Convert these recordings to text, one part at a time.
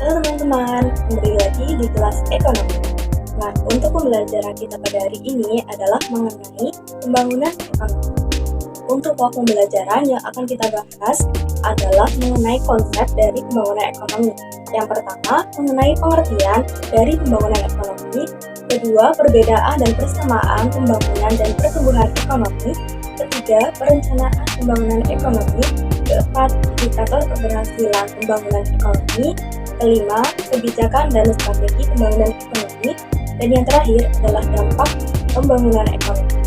Halo teman-teman, kembali lagi di kelas ekonomi. Nah, untuk pembelajaran kita pada hari ini adalah mengenai pembangunan ekonomi. Untuk pokok pembelajaran yang akan kita bahas adalah mengenai konsep dari pembangunan ekonomi. Yang pertama, mengenai pengertian dari pembangunan ekonomi. Kedua, perbedaan dan persamaan pembangunan dan pertumbuhan ekonomi. Ketiga, perencanaan pembangunan ekonomi. Keempat, indikator keberhasilan pembangunan ekonomi. Kelima, kebijakan dan strategi pembangunan ekonomi. Dan yang terakhir adalah dampak pembangunan ekonomi.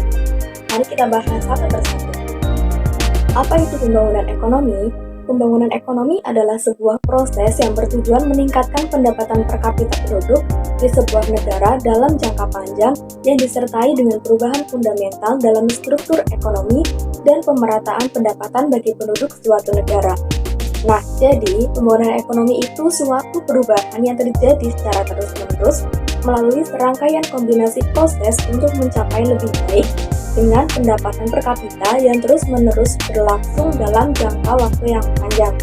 Mari kita bahas satu persatu. Apa itu pembangunan ekonomi? Pembangunan ekonomi adalah sebuah proses yang bertujuan meningkatkan pendapatan per kapita penduduk di sebuah negara dalam jangka panjang yang disertai dengan perubahan fundamental dalam struktur ekonomi dan pemerataan pendapatan bagi penduduk suatu negara. Nah, jadi pembangunan ekonomi itu suatu perubahan yang terjadi secara terus-menerus melalui serangkaian kombinasi proses untuk mencapai lebih baik dengan pendapatan per kapita yang terus-menerus berlangsung dalam jangka waktu yang panjang.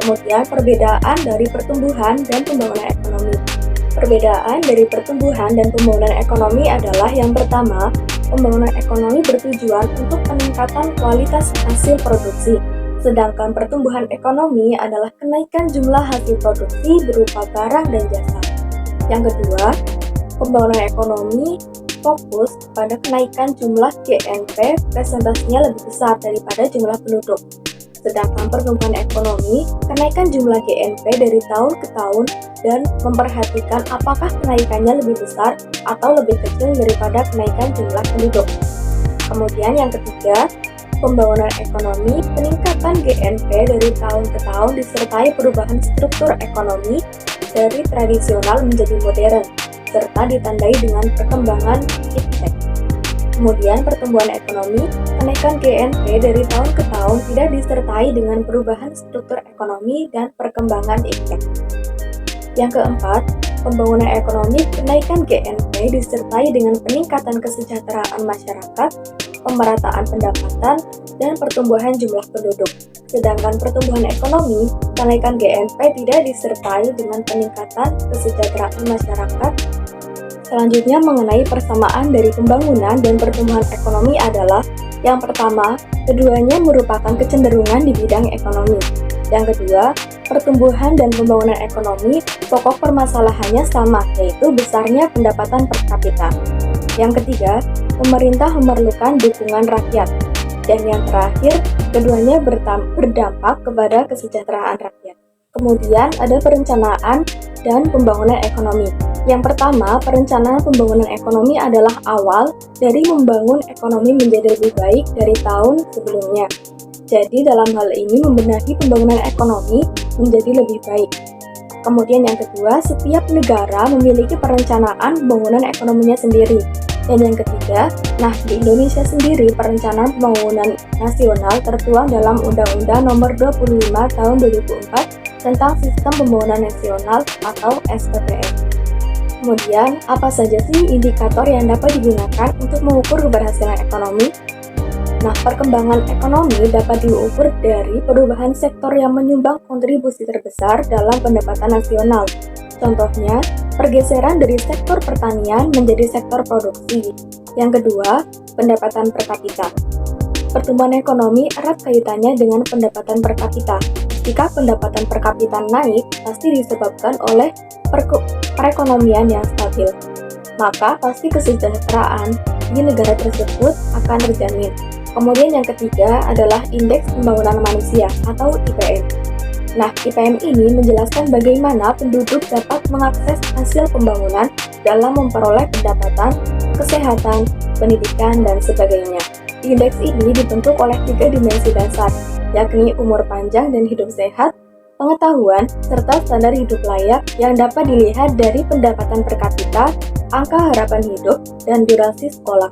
Kemudian, perbedaan dari pertumbuhan dan pembangunan ekonomi. Perbedaan dari pertumbuhan dan pembangunan ekonomi adalah yang pertama, pembangunan ekonomi bertujuan untuk peningkatan kualitas hasil produksi. Sedangkan pertumbuhan ekonomi adalah kenaikan jumlah hasil produksi berupa barang dan jasa. Yang kedua, pembangunan ekonomi fokus pada kenaikan jumlah GNP, presentasinya lebih besar daripada jumlah penduduk. Sedangkan pertumbuhan ekonomi, kenaikan jumlah GNP dari tahun ke tahun dan memperhatikan apakah kenaikannya lebih besar atau lebih kecil daripada kenaikan jumlah penduduk. Kemudian yang ketiga, pembangunan ekonomi, peningkatan GNP dari tahun ke tahun disertai perubahan struktur ekonomi dari tradisional menjadi modern, serta ditandai dengan perkembangan iptek. Kemudian pertumbuhan ekonomi, kenaikan GNP dari tahun ke tahun tidak disertai dengan perubahan struktur ekonomi dan perkembangan iptek. Yang keempat, pembangunan ekonomi, kenaikan GNP disertai dengan peningkatan kesejahteraan masyarakat, pemerataan pendapatan, dan pertumbuhan jumlah penduduk. Sedangkan pertumbuhan ekonomi, kenaikan GNP tidak disertai dengan peningkatan kesejahteraan masyarakat. Selanjutnya mengenai persamaan dari pembangunan dan pertumbuhan ekonomi adalah yang pertama, keduanya merupakan kecenderungan di bidang ekonomi. Yang kedua, pertumbuhan dan pembangunan ekonomi, pokok permasalahannya sama, yaitu besarnya pendapatan per kapita. Yang ketiga, pemerintah memerlukan dukungan rakyat. Dan yang terakhir, keduanya berdampak kepada kesejahteraan rakyat. Kemudian ada perencanaan dan pembangunan ekonomi. Yang pertama, perencanaan pembangunan ekonomi adalah awal dari membangun ekonomi menjadi lebih baik dari tahun sebelumnya. Jadi dalam hal ini membenahi pembangunan ekonomi menjadi lebih baik. Kemudian yang kedua, setiap negara memiliki perencanaan pembangunan ekonominya sendiri. Dan yang ketiga, di Indonesia sendiri perencanaan pembangunan nasional tertuang dalam Undang-Undang Nomor 25 Tahun 2004 tentang Sistem Pembangunan Nasional atau SPPN. Kemudian, apa saja sih indikator yang dapat digunakan untuk mengukur keberhasilan ekonomi? Perkembangan ekonomi dapat diukur dari perubahan sektor yang menyumbang kontribusi terbesar dalam pendapatan nasional. Contohnya, pergeseran dari sektor pertanian menjadi sektor produksi. Yang kedua, pendapatan per kapita. Pertumbuhan ekonomi erat kaitannya dengan pendapatan per kapita. Jika pendapatan per kapita naik, pasti disebabkan oleh perekonomian yang stabil. Maka pasti kesejahteraan di negara tersebut akan terjamin. Kemudian yang ketiga adalah Indeks Pembangunan Manusia atau IPM. IPM ini menjelaskan bagaimana penduduk dapat mengakses hasil pembangunan dalam memperoleh pendapatan, kesehatan, pendidikan, dan sebagainya. Indeks ini dibentuk oleh 3 dimensi dasar, yakni umur panjang dan hidup sehat, pengetahuan, serta standar hidup layak yang dapat dilihat dari pendapatan per kapita, angka harapan hidup, dan durasi sekolah.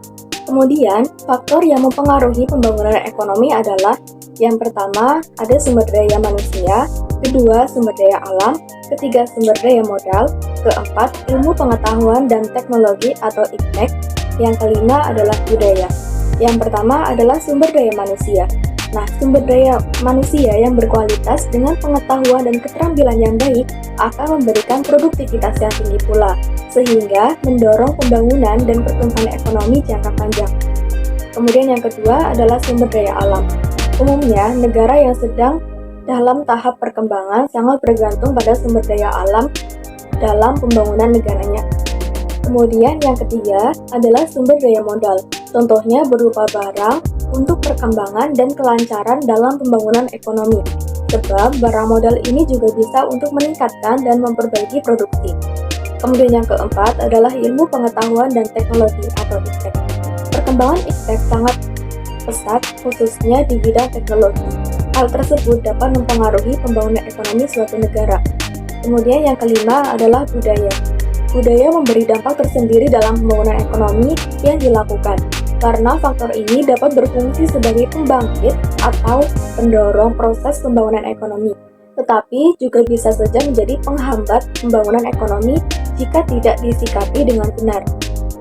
Kemudian, faktor yang mempengaruhi pembangunan ekonomi adalah yang pertama, ada sumber daya manusia, kedua, sumber daya alam, ketiga, sumber daya modal, keempat, ilmu pengetahuan dan teknologi atau iptek, yang kelima adalah budaya. Yang pertama adalah sumber daya manusia. Nah, sumber daya manusia yang berkualitas dengan pengetahuan dan keterampilan yang baik akan memberikan produktivitas yang tinggi pula, sehingga mendorong pembangunan dan pertumbuhan ekonomi jangka panjang. Kemudian yang kedua adalah sumber daya alam. Umumnya, negara yang sedang dalam tahap perkembangan sangat bergantung pada sumber daya alam dalam pembangunan negaranya. Kemudian yang ketiga adalah sumber daya modal. Contohnya berupa barang untuk perkembangan dan kelancaran dalam pembangunan ekonomi. Sebab barang modal ini juga bisa untuk meningkatkan dan memperbaiki produksi. Kemudian yang keempat adalah ilmu pengetahuan dan teknologi atau iptek. Perkembangan iptek sangat pesat khususnya di bidang teknologi. Hal tersebut dapat mempengaruhi pembangunan ekonomi suatu negara. Kemudian yang kelima adalah budaya. Budaya memberi dampak tersendiri dalam pembangunan ekonomi yang dilakukan, karena faktor ini dapat berfungsi sebagai pembangkit atau pendorong proses pembangunan ekonomi, tetapi juga bisa saja menjadi penghambat pembangunan ekonomi jika tidak disikapi dengan benar.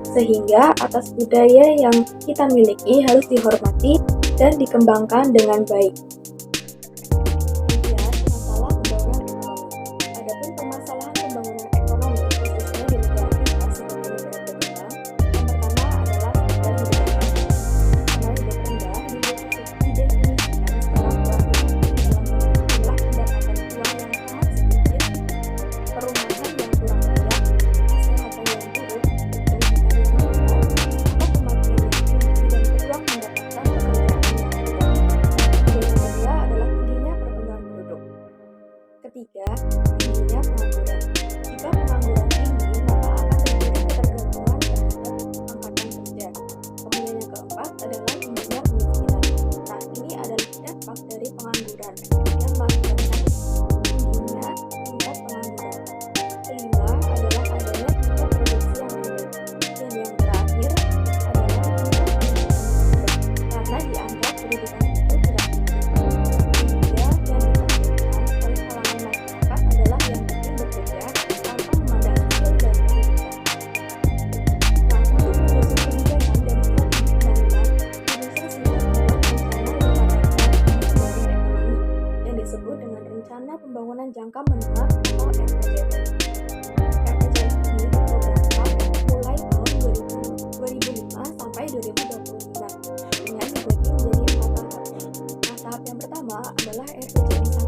Sehingga atas budaya yang kita miliki harus dihormati dan dikembangkan dengan baik. Ketiga, tingginya pengangguran. Jika pengangguran tinggi, maka akan terjadi ketergantungan terhadap angkatan kerja. Kemudian yang keempat adalah tingginya kemiskinan. Nah, ini adalah dampak dari pengangguran yang mengakibatkan tingginya tingkat pengangguran. Kelima adalah adanya tingkat produksi yang rendah. Dan yang terakhir adalah tingkat pendidikan yang rendah, karena dianggap pendidikan itu tidak penting. Sehingga yang adalah yang penting bekerja tanpa memandang skill dan pendidikan. Nah, untuk menyusun kebijakan dan strategi pembangunan, Indonesia sudah membuat rencana 5 tahun pembangunan ekonomi yang disebut dengan Rencana Pembangunan Jangka Menengah atau RPJM. RPJM ini diprogramkan mulai tahun 2005 sampai 2025 dengan dibagi menjadi 4 tahap. Nah, tahap yang pertama adalah RPJM 1.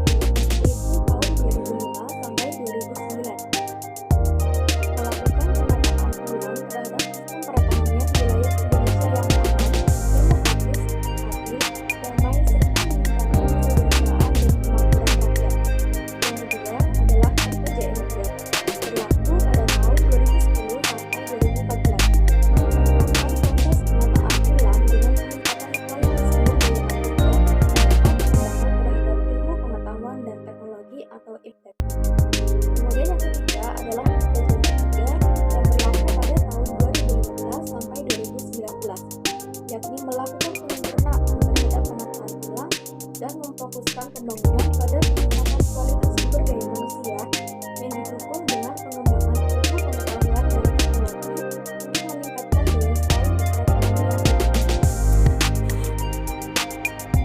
Atau iptek. Kemudian yang ketiga adalah RPJM 3 yang berlaku pada tahun 2015 sampai 2019, yakni melakukan penyempurnaan terhadap penataan ulang dan memfokuskan pembangunan pada peningkatan kualitas sumber daya manusia yang didukung dengan pengembangan ilmu pengetahuan dan teknologi untuk meningkatkan daya saing perekonomian.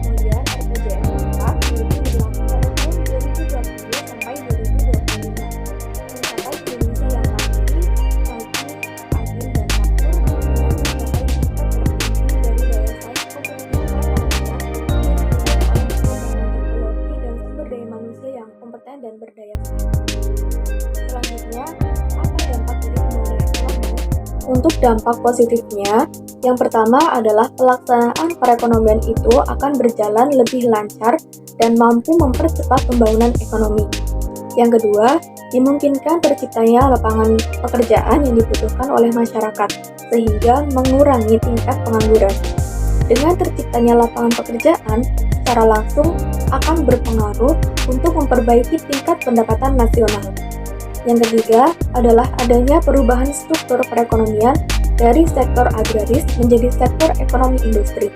Kemudian RPJM 4 yaitu berlaku pada tahun 2020 sampai 2025, mencapai Indonesia yang mandiri, maju, adil, dan makmur dengan mencapai tingkat tertinggi dari daya saing kompetitivitas ekonominya yang didukung oleh pengembangan teknologi dan sumber daya manusia yang kompeten dan berdaya saing. Selanjutnya, apa dampak dari pembangunan ekonomi? Untuk dampak positifnya, yang pertama adalah pelaksanaan perekonomian itu akan berjalan lebih lancar dan mampu mempercepat pembangunan ekonomi. Yang kedua, dimungkinkan terciptanya lapangan pekerjaan yang dibutuhkan oleh masyarakat, sehingga mengurangi tingkat pengangguran. Dengan terciptanya lapangan pekerjaan, secara langsung akan berpengaruh untuk memperbaiki tingkat pendapatan nasional. Yang ketiga adalah adanya perubahan struktur perekonomian dari sektor agraris menjadi sektor ekonomi industri,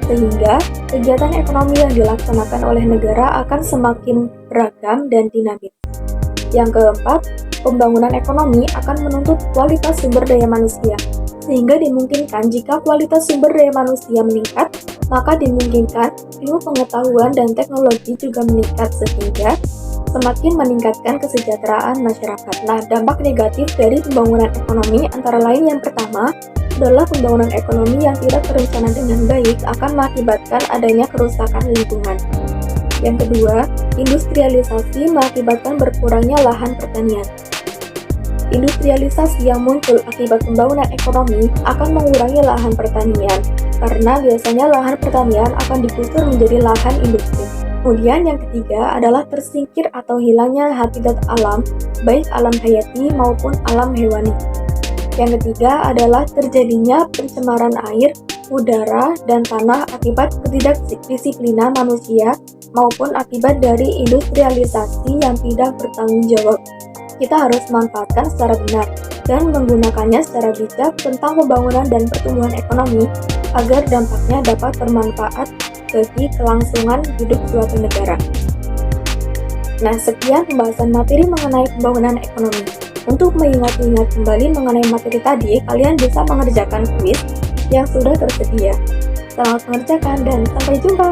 sehingga kegiatan ekonomi yang dilaksanakan oleh negara akan semakin beragam dan dinamis. Yang keempat, pembangunan ekonomi akan menuntut kualitas sumber daya manusia, sehingga dimungkinkan jika kualitas sumber daya manusia meningkat, maka dimungkinkan ilmu pengetahuan dan teknologi juga meningkat sehingga semakin meningkatkan kesejahteraan masyarakat. Nah, dampak negatif dari pembangunan ekonomi antara lain yang pertama adalah pembangunan ekonomi yang tidak terencana dengan baik akan mengakibatkan adanya kerusakan lingkungan. Yang kedua, industrialisasi mengakibatkan berkurangnya lahan pertanian. Industrialisasi yang muncul akibat pembangunan ekonomi akan mengurangi lahan pertanian, karena biasanya lahan pertanian akan digusur menjadi lahan industri. Kemudian yang ketiga adalah tersingkir atau hilangnya habitat alam, baik alam hayati maupun alam hewani. Yang ketiga adalah terjadinya pencemaran air, udara, dan tanah akibat ketidakdisiplinan manusia maupun akibat dari industrialisasi yang tidak bertanggung jawab. Kita harus manfaatkan secara benar dan menggunakannya secara bijak tentang pembangunan dan pertumbuhan ekonomi agar dampaknya dapat bermanfaat bagi kelangsungan hidup suatu negara. Nah, sekian pembahasan materi mengenai pembangunan ekonomi. Untuk mengingat-ingat kembali mengenai materi tadi, kalian bisa mengerjakan kuis yang sudah tersedia. Selamat mengerjakan dan sampai jumpa!